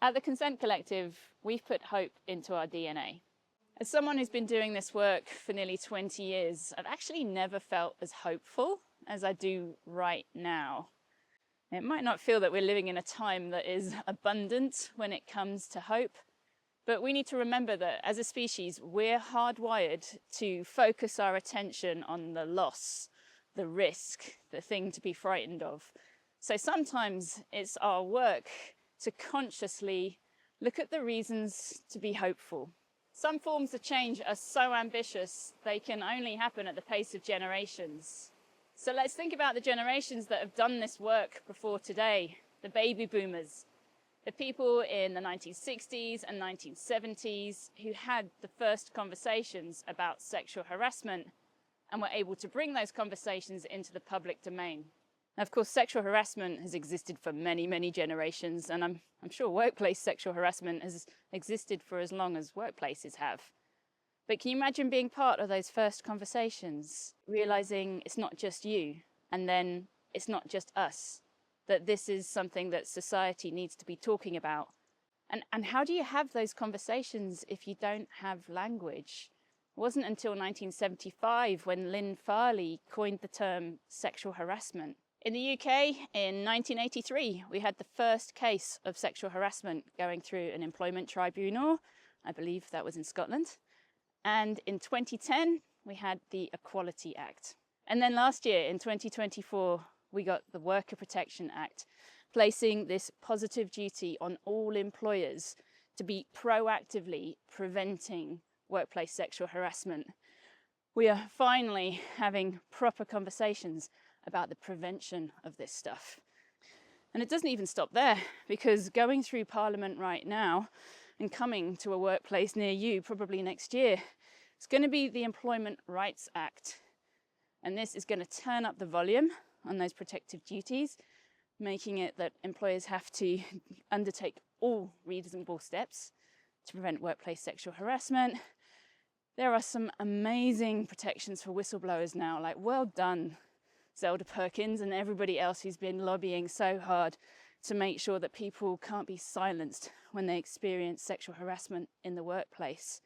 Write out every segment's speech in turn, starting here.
At the Consent Collective, we've put hope into our DNA. As someone who's been doing this work for nearly 20 years, I've actually never felt as hopeful as I do right now. It might not feel that we're living in a time that is abundant when it comes to hope, but we need to remember that as a species, we're hardwired to focus our attention on the loss, the risk, the thing to be frightened of. So sometimes it's our work to consciously look at the reasons to be hopeful. Some forms of change are so ambitious, they can only happen at the pace of generations. So let's think about the generations that have done this work before today, the baby boomers, the people in the 1960s and 1970s who had the first conversations about sexual harassment and were able to bring those conversations into the public domain. Now, of course, sexual harassment has existed for many, many generations, and I'm sure workplace sexual harassment has existed for as long as workplaces have. But can you imagine being part of those first conversations, realizing it's not just you, and then it's not just us, that this is something that society needs to be talking about? And how do you have those conversations if you don't have language? It wasn't until 1975 when Lynn Farley coined the term sexual harassment. In the UK, in 1983, we had the first case of sexual harassment going through an employment tribunal. I believe that was in Scotland. And in 2010, we had the Equality Act. And then last year, in 2024, we got the Worker Protection Act, placing this positive duty on all employers to be proactively preventing workplace sexual harassment. We are finally having proper conversations about the prevention of this stuff. And it doesn't even stop there, because going through Parliament right now and coming to a workplace near you probably next year, it's going to be the Employment Rights Act. And this is going to turn up the volume on those protective duties, making it that employers have to undertake all reasonable steps to prevent workplace sexual harassment. There are some amazing protections for whistleblowers now, like well done, Zelda Perkins and everybody else who's been lobbying so hard to make sure that people can't be silenced when they experience sexual harassment in the workplace.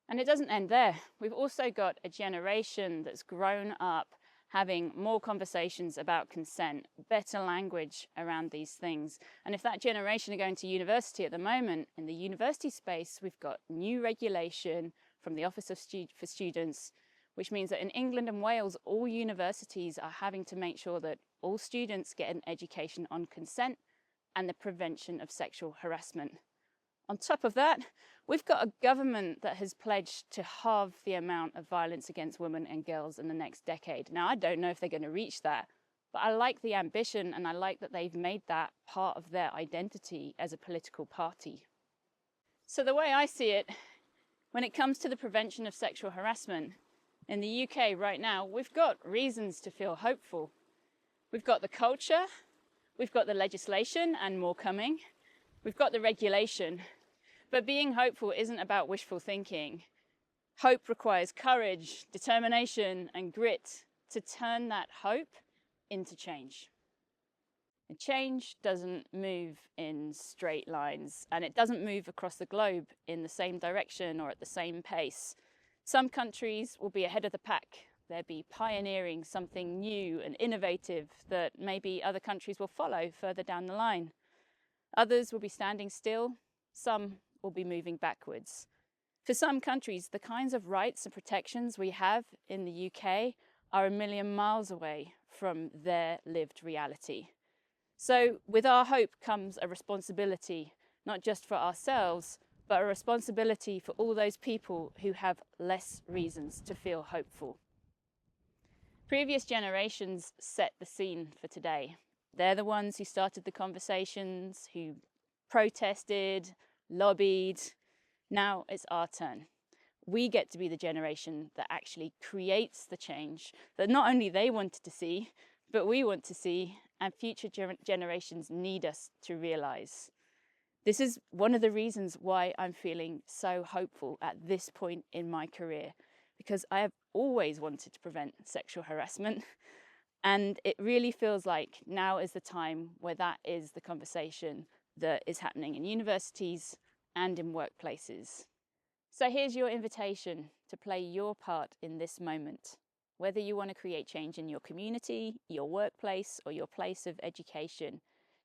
And it doesn't end there. We've also got a generation that's grown up having more conversations about consent, better language around these things. And if that generation are going to university at the moment, in the university space, we've got new regulation from the Office for Students, which means that in England and Wales, all universities are having to make sure that all students get an education on consent and the prevention of sexual harassment. On top of that, we've got a government that has pledged to halve the amount of violence against women and girls in the next decade. Now, I don't know if they're going to reach that, but I like the ambition, and I like that they've made that part of their identity as a political party. So the way I see it, when it comes to the prevention of sexual harassment, in the UK right now, we've got reasons to feel hopeful. We've got the culture, we've got the legislation, and more coming. We've got the regulation. But being hopeful isn't about wishful thinking. Hope requires courage, determination, and grit to turn that hope into change. And change doesn't move in straight lines, and it doesn't move across the globe in the same direction or at the same pace. Some countries will be ahead of the pack. They'll be pioneering something new and innovative that maybe other countries will follow further down the line. Others will be standing still. Some will be moving backwards. For some countries, the kinds of rights and protections we have in the UK are a million miles away from their lived reality. So with our hope comes a responsibility, not just for ourselves, but a responsibility for all those people who have less reasons to feel hopeful. Previous generations set the scene for today. They're the ones who started the conversations, who protested, lobbied. Now it's our turn. We get to be the generation that actually creates the change that not only they wanted to see, but we want to see, and future generations need us to realize. This is one of the reasons why I'm feeling so hopeful at this point in my career, because I have always wanted to prevent sexual harassment. And it really feels like now is the time where that is the conversation that is happening in universities and in workplaces. So here's your invitation to play your part in this moment. Whether you want to create change in your community, your workplace, or your place of education,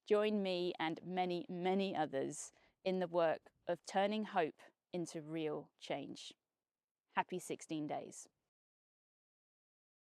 join me and many, many others in the work of turning hope into real change. Happy 16 days.